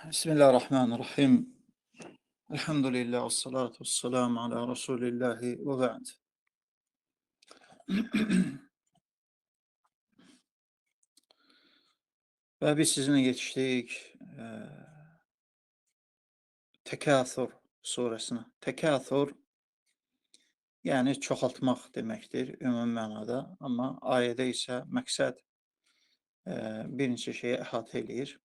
Bismillahirrahmanirrahim. Elhamdülillah ve salatu ve selamu ala Resulillahi ve ba'd. Ve biz sizinle geçtik Tekâthur suresine. Tekâthur yani çoxaltmaq deməkdir ümumi mənada. Amma ayədə isə məqsəd bir neçə şeyi əhatə eləyir.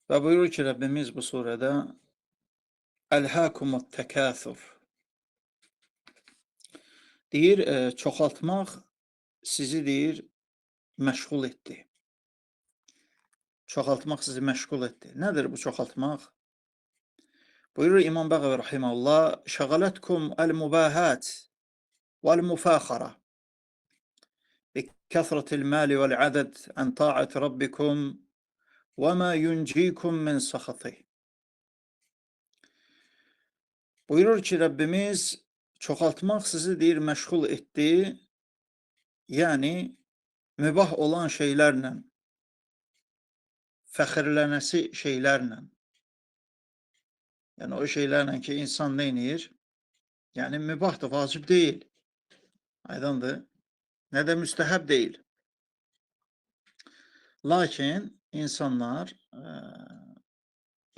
Və buyurur ki, Rəbbimiz bu surədə Əlhəkumut təkâthur. Deyir, çoxaltmaq sizi deyir məşğul etdi. Çoxaltmaq sizi məşğul etdi. Nədir bu çoxaltmaq? Buyurur İmam Bəğəvi rahimehullah, "Şəğalətkum el-mübahat vel-müfəxara bi kəsratil mali vel-adad an ta'ati rabbikum və ma yuncikum min saxatih." Buyurur ki, Rəbbimiz çoxaltmaq sizi deyir məşğul etdi. Yəni mübah olan şeylərlə, fəxirlənəsi şeylərlə. Yəni o şeylərlə ki, insan nə edir? Yəni mübahdır, vacib deyil. Aydındır? Nə də müstəhəb deyil. Lakin insanlar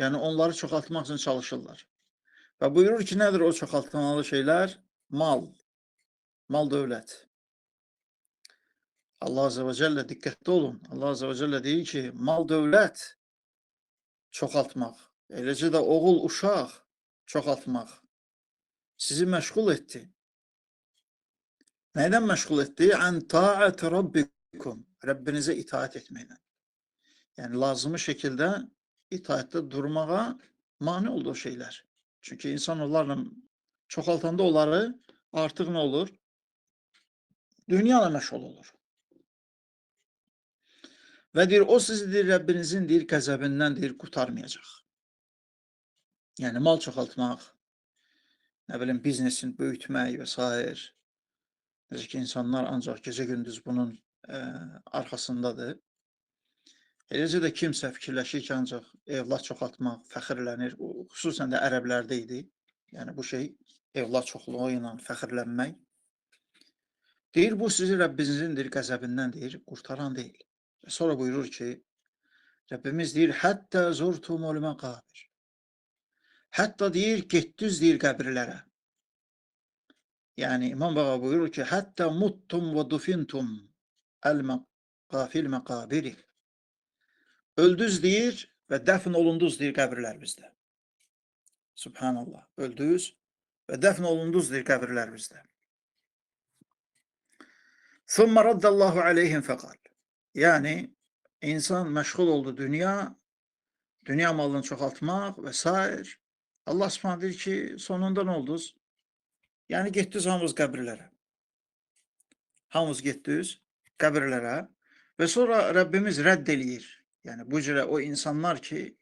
yəni onları çoxaltmaq üçün çalışırlar. Və buyurur ki, nədir o çoxaltmalı şeylər? Mal, mal dövlət. Allah Azze və Cəllə diqqətli olun. Allah Azze və Cəllə deyir ki, mal dövlət çoxaltmaq, eləcə də oğul uşaq çoxaltmaq sizi məşğul etdi. Nədən məşğul etdi? Ən ta'ati rabbikum. Rəbbinizə itaat etməklə. Yəni lazımi şəkildə itaatdə durmağa mane oldu o şeylər. Çünki insan onlarla çoxaltanda onları artıq nə olur? Dünya ilə məşğul olur. Və deyir, o sizi deyir, Rəbbinizin deyir, qəzəbindən deyir, qurtarmayacaq. Yəni mal çoxaltmaq, nə bilim, biznesini böyütmək və s. Necə ki, insanlar ancaq gecə-gündüz bunun arxasındadır. Eləcə də kimsə fikirləşir ki, ancaq evlad çoxaltmaq, fəxirlənir. Xüsusən də ərəblərdə idi. Yəni bu şey, evlad çoxluğu ilə fəxirlənmək. Deyir, bu sizi Rəbbinizin deyir, qəzəbindən deyir, qurtaran deyil. Və sonra buyurur ki, Rəbbimiz deyir, həttə zurtumul məqabir. Hətta deyir, getdiniz deyir qəbirlərə. Yəni İmam Bəğa buyurur ki, həttə muttum və dufintum əl-məqafil məqabiri. Öldüz deyir və dəfn olunduz deyir qəbirlərimizdə. Subhanallah. Öldüz və dəfn olunduz deyir qəbirlərimizdə. Thumma raddallahu aleyhim fəqal. Yəni insan məşğul oldu dünya malını çoxaltmaq və s. Allah Subhanahu deyir ki, sonunda nə oldunuz? Yəni getdiniz hamınız qəbirlərə. Hamınız getdiniz qəbirlərə və sonra Rəbbimiz rədd eləyir. Yəni bu cürə o insanlar ki,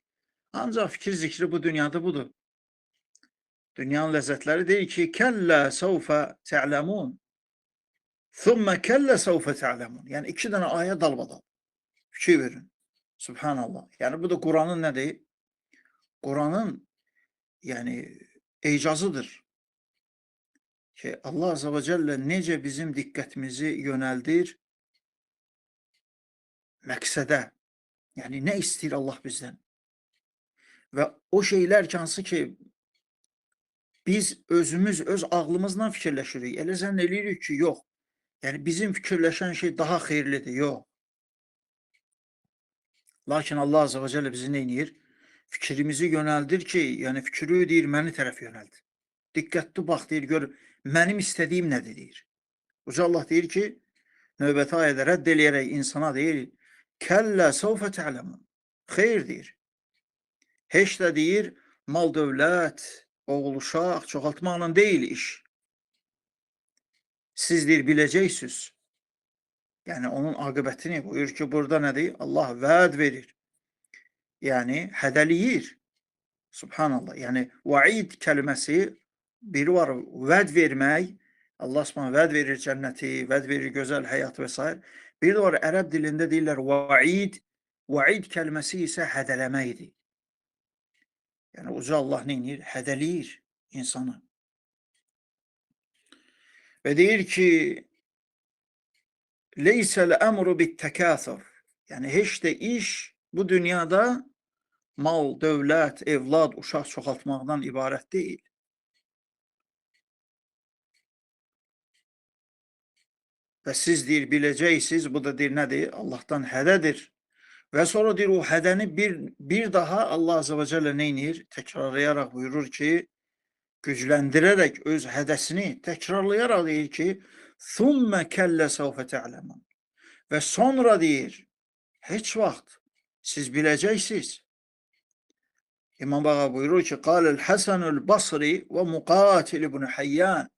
ancaq fikir zikri bu dünyada budur. Dünyanın ləzzətləri deyir ki, kəllə səvfə tə'ləmun, thumma kəllə səvfə tə'ləmun. Yəni iki dənə ayə dalbadal. Fikir verin. Subhanallah. Yəni bu da Quranın nədir? Quranın yəni icazıdır. Ki Allah Azze və Cəllə necə bizim diqqətimizi yönəldir məqsədə. Yəni nə istəyir Allah bizdən? Və o şeylər ki, hansı ki biz özümüz öz ağlımızla fikirləşirik. Elə zənn eləyirik ki, yox. Yəni bizim fikirləşən şey daha xeyirlidir. Yox. Lakin Allah Azze və Cəllə bizi nə edir? Fikrimizi yönəldir ki, yəni fikri deyir, məni tərəf yönəldir. Diqqətli bax deyir, gör, mənim istədiyim nədir deyir. Uca Allah deyir ki, növbəti ayədə rədd eləyərək insana deyir, kəllə səvfə tə'ləmun. Xeyr deyir. Heç də deyir, mal dövlət, oğul uşaq çoxaltmaqla deyil iş. Siz deyir, biləcəksiniz. Yəni onun aqibətini buyur ki, burada nədir? Allah vəd verir. Yəni hədəliyir. Subhanallah. Yəni vaid kəlməsi biri var, vəd vermək. Allah Subhanahu vəd verir cənnəti, vəd verir gözəl həyat və s. Bir də var, ərəb dilində deyirlər vaid, Vaid kəlməsi isə hədələməkdir. Yəni uca Allah neynir? Hədələyir insanı. Və deyir ki, leysəl əmru bittəkəthür. Yəni heç də iş bu dünyada mal, dövlət, evlad, uşaq çoxaltmaqdan ibarət deyil. Və siz deyir biləcəksiniz, bu da deyir nədir? Allahdan hədədir. Və sonra deyir o hədəni bir daha Allah Azze və Celle neynir? Təkrarlayaraq buyurur ki, gücləndirərək öz hədəsini təkrarlayaraq deyir ki, ثُمَّ كَلَّ سَوْفَ تَعْلَمُونَ. Və sonra deyir, heç vaxt siz biləcəksiniz. İmam Bağa buyurur ki, قَالَ الْحَسَنُ الْبَصْرِ وَمُقَاتِلِ بْنُ حَيَّانِ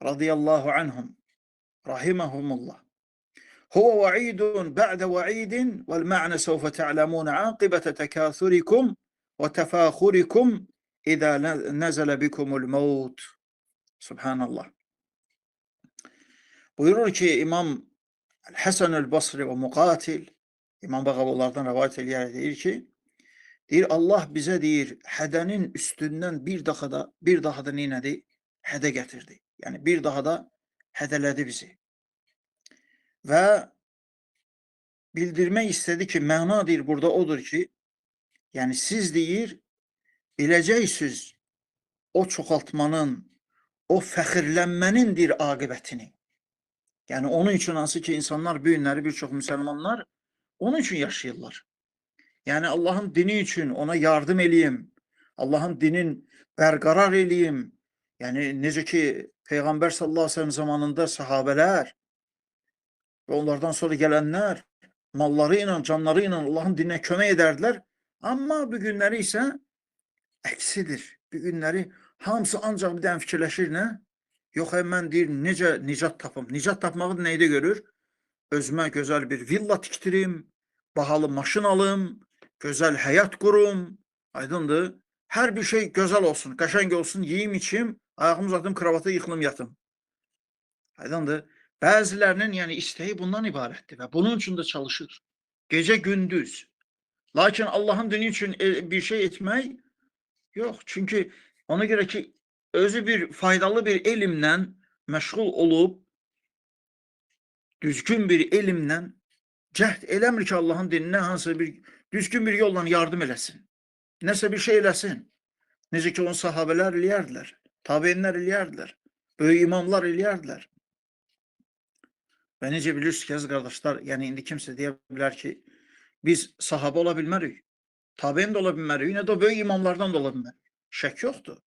radıyallahu anhum rahimahumullah. Huve va'idun ba'de va'idin vel ma'ne sevfe te'lemûne âkibete tekâthurikum ve tefâhurikum idâ nezele bikumul mevt. Subhanallah. Buyurur ki İmam Hasan-ül Basri ve Mukatil, İmam Bağavulardan rivayet ediyor, deyir ki, deyir Allah bize deyir hədənin üstündən bir daha da neynədi? Hədə gətirdi. Yəni bir daha da hədələdi bizi. Və bildirmək istədi ki, məna deyir burada odur ki, yəni siz deyir biləcəksiniz o çoxaltmanın, o fəxirlənmənin deyir aqibətini. Yəni onun üçün hansı ki insanlar bu günləri bir çox müsəlmanlar onun üçün yaşayırlar. Yəni Allahın dini üçün ona yardım eləyim, Allahın dinin bərqərar eləyim. Yəni necə ki Peyğəmbər sallallahu əleyhi və səlləm zamanında sahabelər və onlardan sonra gələnlər malları ilə, canları ilə Allahın dininə kömək edərdilər. Amma bu günləri isə əksidir. Bu günləri hamısı ancaq bir dənə fikirləşir nə? Yox, mən deyir, necə nicat tapım? Nicat tapmağı neydə görür? Özümə gözəl bir villa tikdirim, bahalı maşın alım, gözəl həyat qurum, aydındır. Hər bir şey gözəl olsun, qəşəng olsun, yeyim, içim, ayağımı uzatım, kravatı yıxılım, yatım. Aydındır. Bəzilərinin yəni istəyi bundan ibarətdir və bunun üçün də çalışır. Gecə gündüz. Lakin Allahın dini üçün bir şey etmək yox. Çünki ona görə ki, özü bir faydalı bir elmlə məşğul olub, düzgün bir elmlə cəhd eləmir ki, Allahın dininə hansı bir düzgün bir yolla yardım eləsin. Nəsə bir şey eləsin. Necə ki, onu sahabələr eləyərdilər, tabeinlər eləyərdilər, böyük imamlar eləyərdilər. Və necə bilirsiniz ki, əziz qardaşlar, yəni indi kimsə deyə bilər ki, biz sahabə ola bilmərik, tabein də ola bilmərik, yine də o böyük imamlardan da ola bilmərik. Şək yoxdur.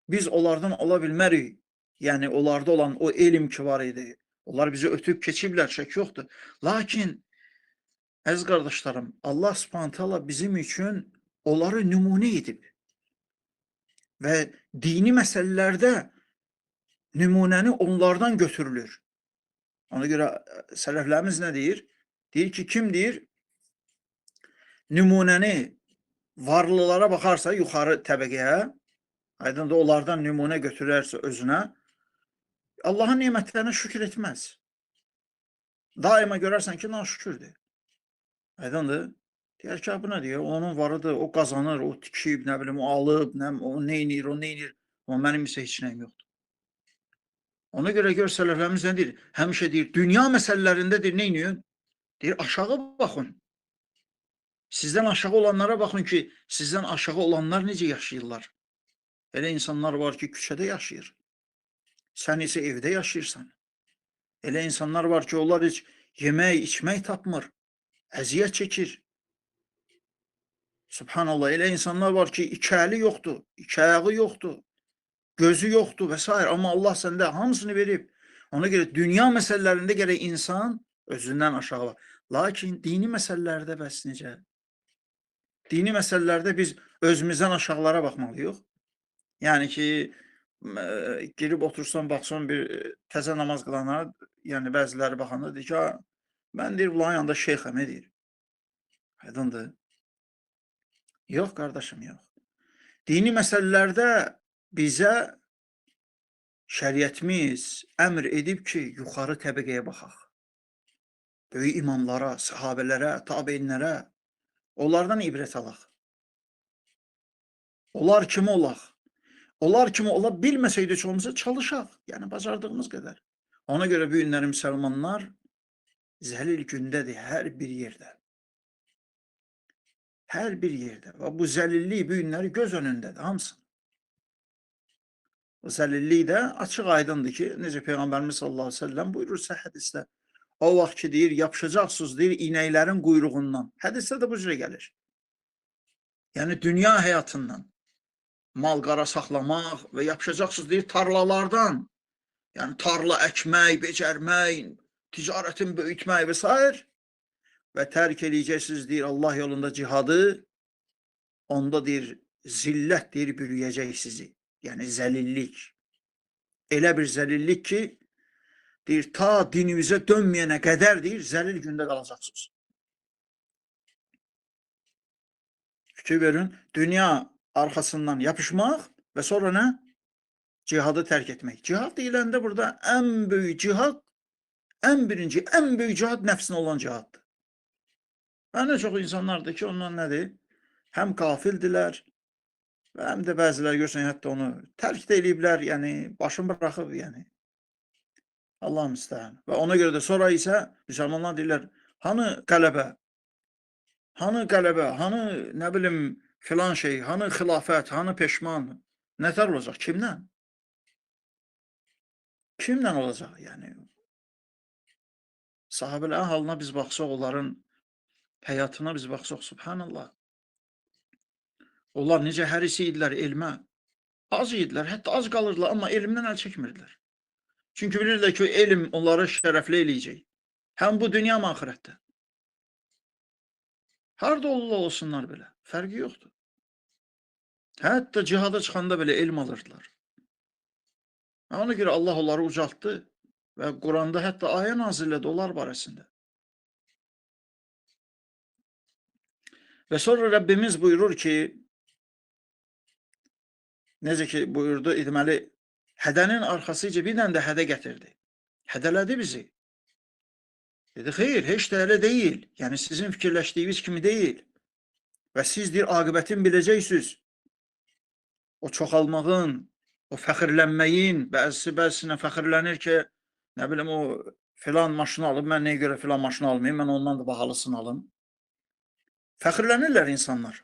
Biz onlardan ola bilmərik. Yəni onlarda olan o elm ki var idi. Onlar bizi ötüb keçiblər, şək yoxdur. Lakin əziz qardaşlarım, Allah Subhanahu taala bizim üçün onları nümunə edib. Və dini məsələlərdə nümunəni onlardan götürülür. Ona görə sələflərimiz nə deyir? Deyir ki, kim deyir? Nümunəni varlılara baxarsa yuxarı təbəqəyə, aydın da onlardan nümunə götürərsə özünə, Allahın nemətlərinə şükür etməz. Daima görərsən ki, naşükürdür. Aydındır. Deyər ki, bu nə deyir? Onun varıdır, o qazanır, o tikib, nə bilim, o alıb, o neynir, o neynir. Amma mənim isə heç nəyim yoxdur. Ona görə gör sələflərimiz nə deyir? Həmişə deyir, dünya məsələlərində deyir, neyniyin? Deyir, aşağı baxın. Sizdən aşağı olanlara baxın ki, sizdən aşağı olanlar necə yaşayırlar. Elə insanlar var ki, küçədə yaşayır. Sən isə evdə yaşayırsan. Elə insanlar var ki, onlar heç yemək, içmək tapmır. Əziyyət çəkir. Subhanallah, elə insanlar var ki, iki əli yoxdur, iki ayağı yoxdur, gözü yoxdur və s. Amma Allah səndə hamısını verib. Ona görə dünya məsələlərində gərək insan özündən aşağı var. Lakin dini məsələlərdə bəs necə? Dini məsələlərdə biz özümüzdən aşağılara baxmalıyıq. Yəni ki, girib otursan, baxsan bir təzə namaz qılanlara, yəni bəziləri baxanda deyir ki, mən deyir, bunların yanında şeyxəm, nə deyir? Aydındır. Yox, qardaşım, yox. Dini məsələlərdə bizə şəriətimiz əmr edib ki, yuxarı təbəqəyə baxaq. böyük imamlara, sahabelərə, tabeinlərə, onlardan ibrət alaq. Onlar kimi olaq. Onlar kimi ola bilməsəydik heç olmasa çalışaq. Yəni bacardığımız qədər. Ona görə bu günləri müsəlmanlar zəlil gündədir hər bir yerdə. Hər bir yerdə. Və bu zəlillik bu günləri göz önündədir hamısının. O zəlillik də açıq aydındır ki, necə Peyğəmbərimiz sallallahu əleyhi və səlləm buyurur səhih hədisdə. O vaxt ki, deyir, yapışacaqsınız, deyir, inəklərin quyruğundan. Hədisdə də bu cürə gəlir. Yəni, dünya həyatından mal-qara saxlamaq və yapışacaqsınız, deyir, tarlalardan. Yəni, tarla əkmək, becərmək, ticarətin böyütmək və s. Və tərk eləyəcəksiniz, deyir, Allah yolunda cihadı, onda, deyir, zillət, deyir, bürüyəcək sizi. Yəni, zəlillik. Elə bir zəlillik ki, deyir, ta dinimizə dönməyənə qədər, deyir, zəlil gündə qalacaqsınız. Fikir verin, dünya arxasından yapışmaq və sonra nə? Cihadı tərk etmək. Cihad deyiləndə burada ən böyük cihad, ən birinci, ən böyük cihad nəfsinə olan cihaddır. Və nə çox insanlardır ki, ondan nədir? Həm qafildilər və həm də bəzilər görürsən, hətta onu tərk də eləyiblər, yəni başını bıraxıb, yəni. Allah müstəhən. Və ona görə də sonra isə müsəlmanlar deyirlər, hanı qələbə, hanı nə bilim filan şey, hanı xilafət, hanı peşman, nətər olacaq, kimdən? Kimdən olacaq, yəni? Sahabələrin halına biz baxsaq, onların həyatına biz baxsaq, subhanallah. Onlar necə hərisi idilər elmə, az idilər, hətta az qalırdılar, amma elmdən əl çəkmirdilər. Çünki bilirlər ki, elm onları şərəfli eləyəcək. Həm bu dünya mı axirətdə? Harada olsunlar belə, fərqi yoxdur. Hətta cihada çıxanda belə elm alırdılar. Ona görə Allah onları ucaltdı və Quranda hətta ayə nazillədi onlar barəsində. Və sonra Rəbbimiz buyurur ki, necə ki buyurdu, deməli, hədənin arxasıca bir dənə də hədə gətirdi. Hədələdi bizi. Dedi, xeyr, heç də elə deyil. Yəni, sizin fikirləşdiyiniz kimi deyil. Və siz deyir, aqibətin biləcəksiniz. O çoxalmağın, o fəxirlənməyin, bəzisinə fəxirlənir ki, nə bilim, o filan maşını alıb, mən nəyə görə filan maşını almayayım, mən ondan da bahalısını alım. Fəxirlənirlər insanlar.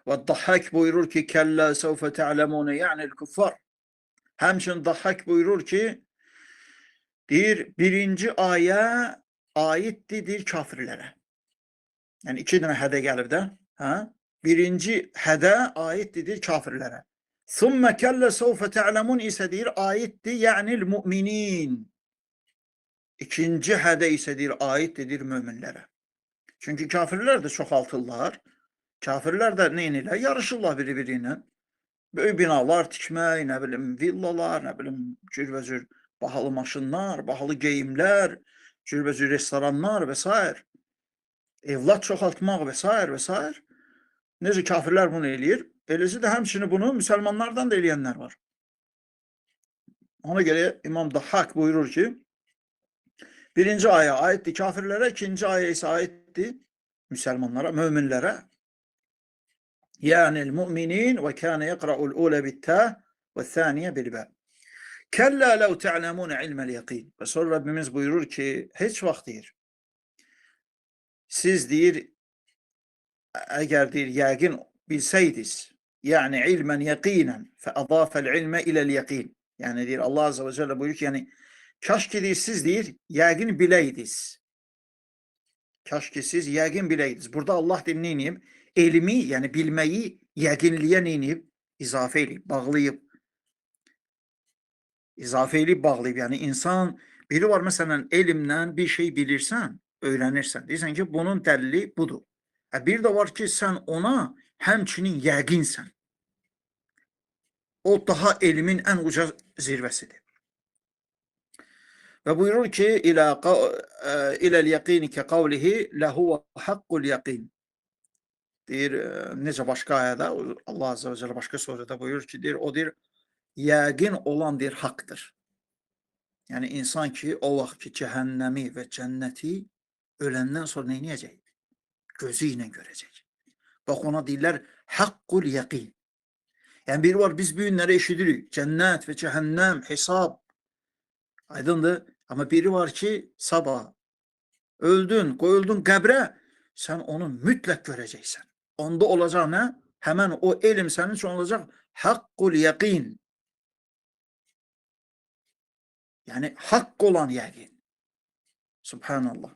Və Dahhak buyurur ki, kəllə səvfə tə'ləmunə, yəni el-kuffar. Həmçinin Dahhak buyurur ki, deyir, birinci ayə aiddir, deyir, kafirlərə. Yəni, 2 dənə hədə gəlib də. Birinci hədə aiddir, deyir, kafirlərə. Thumma kəllə səvfə tə'ləmun isə deyir, aiddir, yəni el-müminin. İkinci hədə isə deyir, aiddir, deyir, möminlərə. Çünki kafirlər də çoxaltırlar. Kafirlər də neynirlər? Yarışırlar biri-biri ilə. Böyük binalar tikmək, nə bilim, villalar, nə bilim, cürbəcür bahalı maşınlar, bahalı geyimlər, cürbəcür restoranlar və s. Evlad çoxaltmaq və s. və s. Necə kafirlər bunu eləyir? Eləcə də həmçinin bunu müsəlmanlardan da eləyənlər var. Ona görə İmam Dahhak buyurur ki, birinci ayə aiddir kafirlərə, ikinci ayə isə aiddir müsəlmanlara, möminlərə. Yəni el-müminin və kânə yəqra'ul ulə bittə və thaniyə bilbə. Kəllə ləv tə'ləmunə ilməl yəqin. Və sonra Rabbimiz buyurur ki, heç vaxt deyir, siz deyir, əgər deyir, yəqin bilsəydiniz, yəni ilmən yəqinən fəədafəl ilmə iləl yəqin. Yəni deyir, Allah Azze və Cəllə buyurur ki, yəni, kaş ki deyir, siz deyir, yəqin biləydiz. Kaş ki siz yəqin biləydiz. Burada Allah deyir, neyniyib? Elmi, yəni bilməyi yəqinliyə neyniyib? İzafə eləyib, bağlayıb. İzafə eləyib, bağlayıb. Yəni insan, biri var məsələn, elmdən bir şey bilirsən, öyrənirsən. Deyirsən ki, bunun dəlili budur. Bir də var ki, sən ona həmçinin yəqinsən. O daha elmin ən uca zirvəsidir. Və buyurur ki, iləl yəqini ki qavlihi ləhuvə haqqul yəqin. Deyir, necə başqa ayədə, Allah Azze və Cəllə başqa surədə buyurur ki, deyir, o deyir, yəqin olan deyir, haqdır. Yani insan ki o vaxt ki cəhənnəmi və cənnəti öləndən sonra neyniyəcək? Gözü ilə görəcək. Bax ona deyirlər haqqul yaqin. Yəni biri var biz bu günləri eşidirik. Cənnət və cəhənnəm, hesab. Aydındır? Amma biri var ki sabah öldün, qoyuldun qəbrə, sən onu mütləq görəcəksən. Onda olacaq nə? Həmən o elm sənin üçün olacaq haqqul yaqin. Yəni haqq olan yəqin. Subhanallah.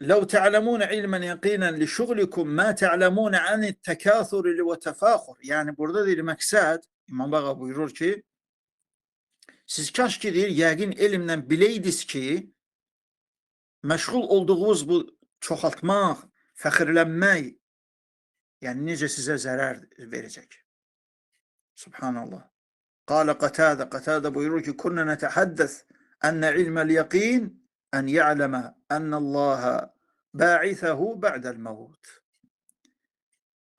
لو تعلمون علما يقينا لشغلكم ما تعلمون عن التكاثر والتفاخر. Yani burada deyir məqsəd, İmam Bağa buyurur ki, siz kaş ki deyir, yəqin elmlə biləydiniz ki, məşğul olduğunuz bu çoxaltmaq, fəxirlənmək, yəni necə sizə zərər verəcək. Subhanallah. Qala Qatadə buyurur ki, kunna netəhəddəs ənə ilməl yəqin ən ya'ləmə ənəllaha ba'ithəhu ba'dəl məvud.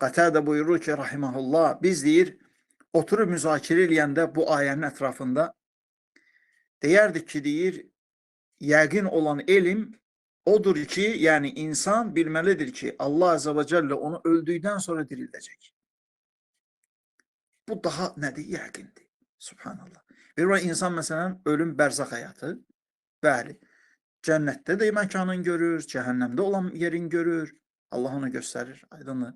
Qatadə buyurur ki, rahiməhullah, biz deyir, oturub müzakirə eləyəndə bu ayənin ətrafında deyərdik ki, deyir, yəqin olan elm odur ki, yəni insan bilməlidir ki, Allah Azze və Cəllə onu öldükdən sonra dirildəcək. Bu daha nədir? Yəqindir. Subhanallah. Bir var insan məsələn ölüm bərzaq həyatı. Bəli. Cənnətdə də məkanın görür, cəhənnəmdə olan yerin görür. Allah onu göstərir. Aydındır.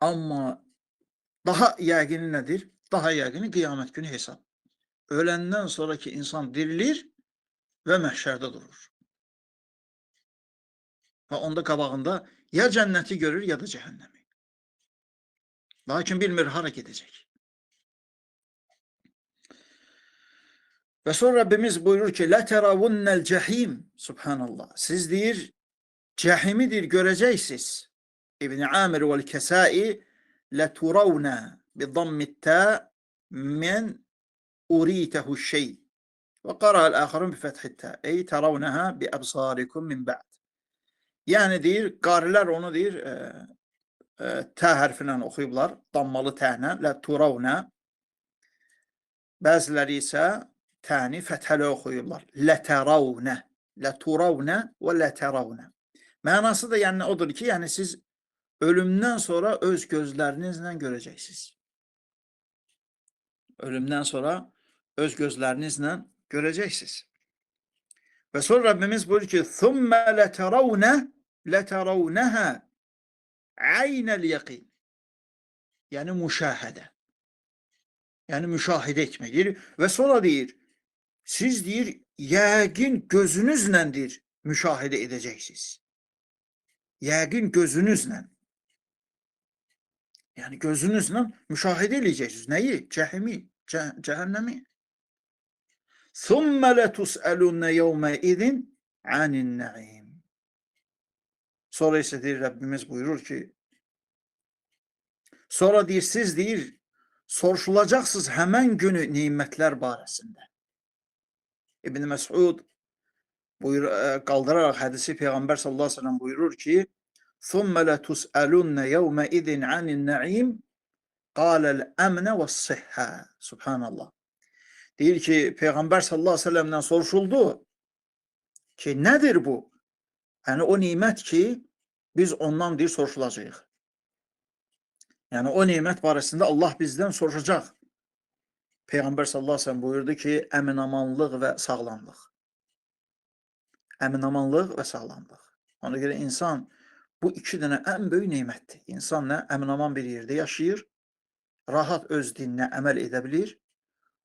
Amma daha yəqini nədir? Daha yəqini qiyamət günü hesab. Öləndən sonraki insan dirilir və məhşərdə durur. Və onda qabağında ya cənnəti görür, ya da cəhənnəmi. Lakin bilmir hara gedəcək. Və sonra Rabbimiz buyurur ki, لَتَرَوُنَّ الْجَحِيمِ. Subhanallah. Siz deyir, cəhimi deyir, görəcəksiniz. İbn-i Amir vəl-Kəsai لَتُرَوْنَ بِضَمِّ التَّاءِ مِنْ أُرِيتَهُ الشَّيْءِ وَقَرَأَ الْآخَرُونَ بِفَتْحِ التَّاءِ اَيْ تَرَوْنَهَا بِأَبْصَارِكُمْ مِنْ بَعْدِ. Yəni deyir, qarilər onu deyir, tə hərfindən oxuyublar, dammalı təhlə, لَتُرَوْنَ. Bəziləri isə təni fəthəli oxuyurlar. Lətəravnə. Lətəravnə və lətəravnə. Mənası da yəni odur ki, yəni siz ölümdən sonra öz gözlərinizlə görəcəksiniz. Ölümdən sonra öz gözlərinizlə görəcəksiniz. Və sonra Rabbimiz buyurur ki, ثُمَّ لَتَرَوْنَهَا عَيْنَ الْيَقِينَ. Yəni müşahidə. Yəni müşahidə etməkdir. Və sonra deyir, siz deyir, yəqin gözünüzlə deyir, müşahidə edəcəksiniz. Yəqin gözünüzlə. Yəni gözünüzlə müşahidə edəcəksiniz. Nəyi? Cəhimi, cəhənnəmi. ثُمَّ لَتُسْأَلُنَّ يَوْمَئِذٍ عَنِ النَّعِيمِ. Sonra isə deyir, Rəbbimiz buyurur ki, sonra deyir, siz deyir, soruşulacaqsınız həmən günü nimətlər barəsində. İbn Məsud qaldıraraq hədisi Peyğəmbər sallallahu aleyhi ve sellem buyurur ki, ثُمَّ لَتُسْأَلُنَّ يَوْمَئِذٍ عَنِ النَّعِيمِ قَالَ الْأَمْنَ وَالصِّحَّةِ. Subhanallah. Deyir ki, Peyğəmbər sallallahu aleyhi ve sellemdən soruşuldu ki, nədir bu? Yəni o nimət ki, biz ondan deyir, soruşulacağıq. Yəni o nimət barəsində Allah bizdən soruşacaq. Peyğəmbər sallallahu aleyhi ve sellem buyurdu ki, əminamanlıq və sağlamlıq. Əminamanlıq və sağlamlıq. Ona görə insan bu iki dənə ən böyük nimətdir. İnsan nə? Əminaman bir yerdə yaşayır, rahat öz dininə əməl edə bilir,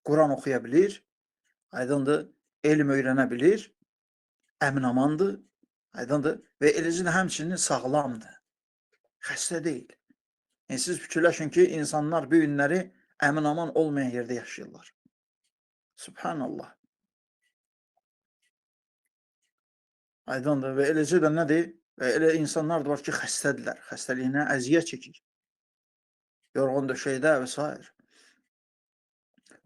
Quran oxuya bilir, aydındır, elm öyrənə bilir, əminamandır, aydındır və eləcə də həmçinin sağlamdır, xəstə deyil. Yəni siz fikirləşin ki, insanlar bu günləri əminaman olmayan yerdə yaşayırlar. Subhanallah. Aydındır və eləcə də nədir? Və elə insanlar da var ki, xəstədirlər, xəstəliyinə əziyyət çəkir, yorğun döşəkdə və s.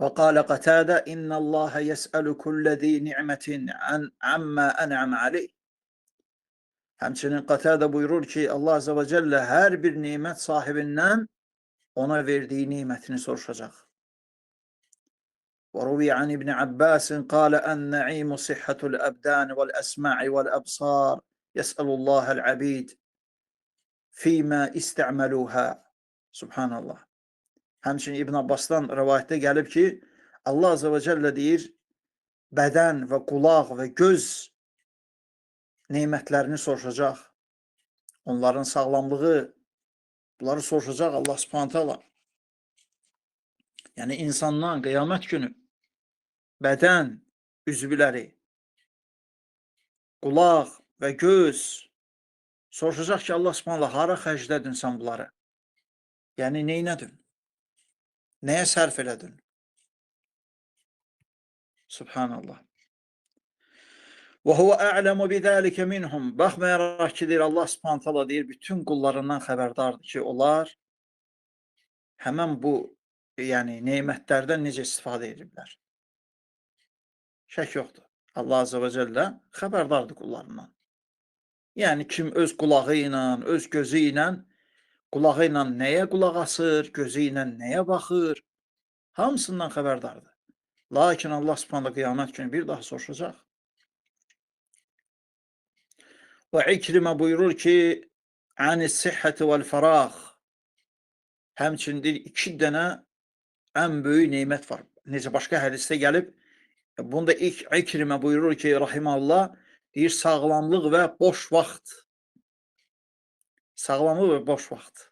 Və qalə Qatadə, İnnəlləhə yəsəlu kulləzi ni'mətin əmmə ən'əm aleyh. Həmçinin Qatadə buyurur ki, Allah Azze və Cəllə hər bir nimət sahibindən ona verdiyi nimətini soruşacaq. وروي عن ابن عباس قال النعيم صحة الأبدان والأسماع والأبصار يسأل الله العبيد فيما استعملوها. Subhanallah. Həmçinin İbn Abbasdan rivayətdə gəlib ki, Allah Azze ve Celle deyir, bədən və qulaq və göz nemətlərini soruşacaq. Onların sağlamlığı, bunları soruşacaq Allah Subhanahu taala. Yəni insandan qiyamət günü bədən üzvləri, qulaq və göz soruşacaq ki, Allah Subhanahu hara xərclədin sən bunları? Yəni neynədin? Nəyə sərf elədin? Subhanallah. Və huve a'lemu bizalika minhum. Baxmayaraq ki, deyir Allah Subhanahu taala deyir, bütün qullarından xəbərdardır ki, onlar həmən bu yəni nemətlərdən necə istifadə ediblər. Şək yoxdur. Allah Azze ve Celle xəbərdardır qullarından. Yəni kim öz qulağı ilə, öz gözü ilə, qulağı ilə nəyə qulaq asır, gözü ilə nəyə baxır, hamısından xəbərdardır. Lakin Allah Subhanahu qiyamət günü bir daha soruşacaq. Və İkrimə buyurur ki, anis-sihhati vel-farağ. Həmçinin iki dənə ən böyük nemət var. Necə başqa hədisdə gəlib, bunda ilk İkrimə buyurur ki, rahimehullah, deyir sağlamlıq və boş vaxt. Sağlamlıq və boş vaxt.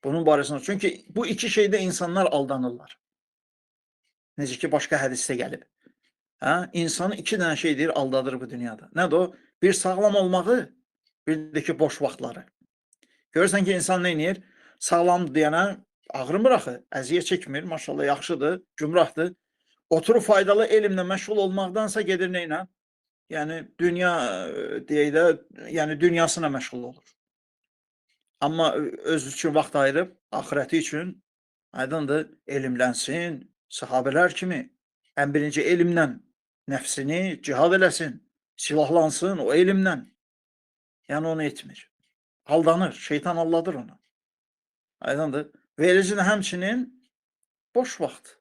Bunun barəsində. Çünki bu iki şeydə insanlar aldanırlar. Necə ki başqa hədisdə gəlib. İnsanı iki dənə şey deyir, aldadır bu dünyada. Nədir o? Bir sağlam olmağı, bir də ki boş vaxtları. Görürsən ki, insan nə edir? Sağlam deyənə ağrımır axı, əziyyət çəkmir, maşallah yaxşıdır, gümrahdır. Oturub faydalı elmlə məşğul olmaqdansa gedir nə ilə? Yəni dünya deyək də, yəni dünyasına məşğul olur. Amma öz üçün vaxt ayırıb, axirəti üçün aydındır, elmlənsin, sahabələr kimi ən birinci elmlə nəfsini cihad eləsin, silahlansın o elmlə. Yəni onu etmir. Aldanır, şeytan alladır onu. Aydındır. Və eləcə həmçinin boş vaxt.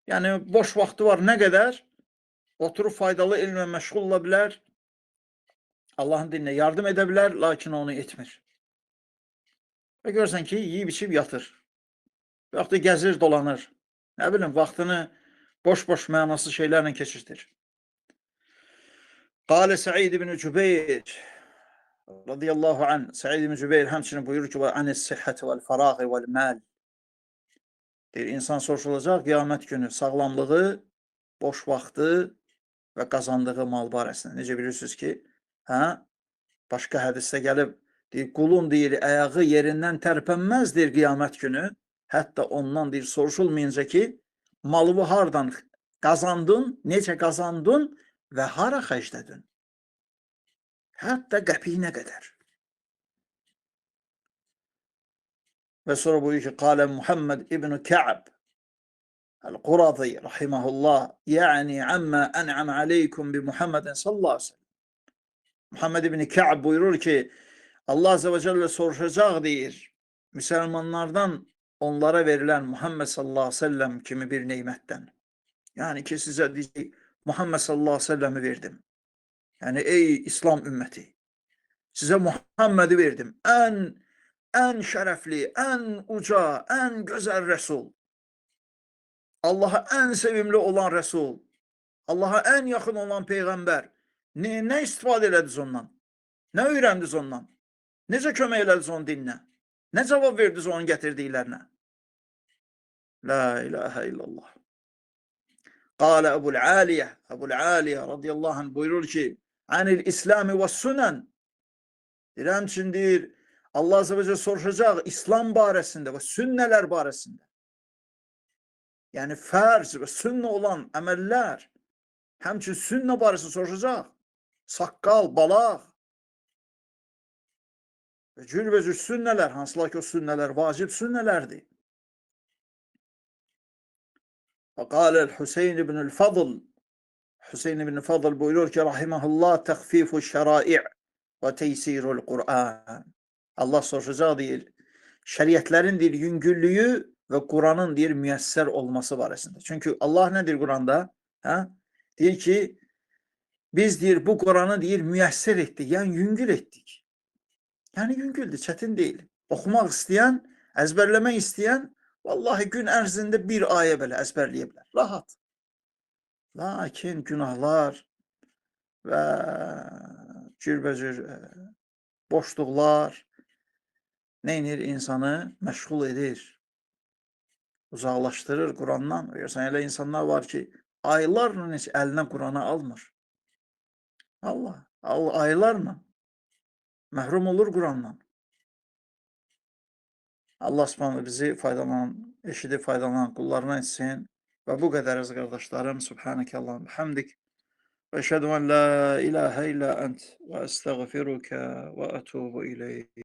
Yəni boş vaxtı var nə qədər? Oturub faydalı elmlə məşğul ola bilər, Allahın dininə yardım edə bilər, lakin onu etmir. Və görürsən ki, yiyib içib yatır. Və yaxud da gəzir, dolanır. Nə bilim, vaxtını boş-boş mənasız şeylərlə keçirtir. Qalə Səid ibn Cübeyr radiyallahu anh, Səid ibn Cübeyr həmçinin buyurur ki, və anis-sihhati vel-faraği vel-mal. Deyir, insan soruşulacaq qiyamət günü sağlamlığı, boş vaxtı və qazandığı mal barəsində. Necə bilirsiniz ki, başqa hədisdə gəlib, deyir, qulun deyir, ayağı yerindən tərpənməz deyir qiyamət günü, hətta ondan deyir, soruşulmayınca ki, malı hardan qazandın, necə qazandın və hara xərclədin? Hətta qəpiyinə qədər. Və sonra buyur ki, qalə Muhammed ibn Ka'b el-Qurazi rahimehullah, yəni əmmə ən'am aleykum bi Muhammedin sallallahu aleyhi ve sellem. Muhammed ibn Ka'b buyurur ki, Allah Azze ve Celle soruşacaq deyir, müsəlmanlardan onlara verilən Muhammed sallallahu aleyhi ve sellem kimi bir neymətdən. Yəni ki, sizə deyəcək, Muhammed sallallahu aleyhi ve sellem'i verdim. Yəni, ey İslam ümməti, sizə Muhammed'i verdim. Ən şərəfli, ən uca, ən gözəl rəsul. Allaha ən sevimli olan rəsul. Allaha ən yaxın olan peyğəmbər. Nə istifadə elədiniz ondan? Nə öyrəndiniz ondan? Necə kömək elədiniz onun dininə? Nə cavab verdiniz onun gətirdiklərinə? La ilahə illallah. Qalə Əbul-Aliyə radiyallahu anh buyurur ki, anil İslami və sünən. Həmçinin deyir, Allah Azze ve Celle soruşacaq İslam barəsində və sünnələr barəsində. Yəni fərz və sünnə olan əməllər, həmçinin sünnə barəsində soruşacaq. Saqqal, balaq və cür sünnələr, hansılar ki o sünnələr vacib sünnələrdir. Və qalə Hüseyin ibn Fadl, Hüseyin ibn Fadl buyurur ki, rahimehullah, təxfifu şərai' və teysirul Qur'an. Allah soruşacaq deyir, şəriətlərin deyir, yüngüllüyü ve Kur'an'ın deyir müyəssər olması barəsində. Çünki Allah nə deyir Quranda? Hə? Deyir ki, biz deyir bu Kur'an'ı deyir müyəssər etdik, yəni yüngül etdik. Yəni yüngüldür, çətin deyil. Oxumaq istəyən, əzbərləmək istəyən, vallahi gün ərzində bir ayə belə əzbərləyə bilər. Rahat. Lakin günahlar və cürbəcür boşluqlar neynir? İnsanı məşğul edir, uzaqlaşdırır Qur'andan. Görürsən, elə insanlar var ki, aylarla heç əlinə Qur'anı almır. Allah, aylarla məhrum olur Qur'andan. Allah Subhanahu bizi faydalan, eşidib faydalanan qullarına etsin. Və bu qədər əziz qardaşlarım. Subhanəkə Allahum bihamdik. Və əşhədu an la ilahə illə ənt və əstəğfiruka və ətubu ileyk.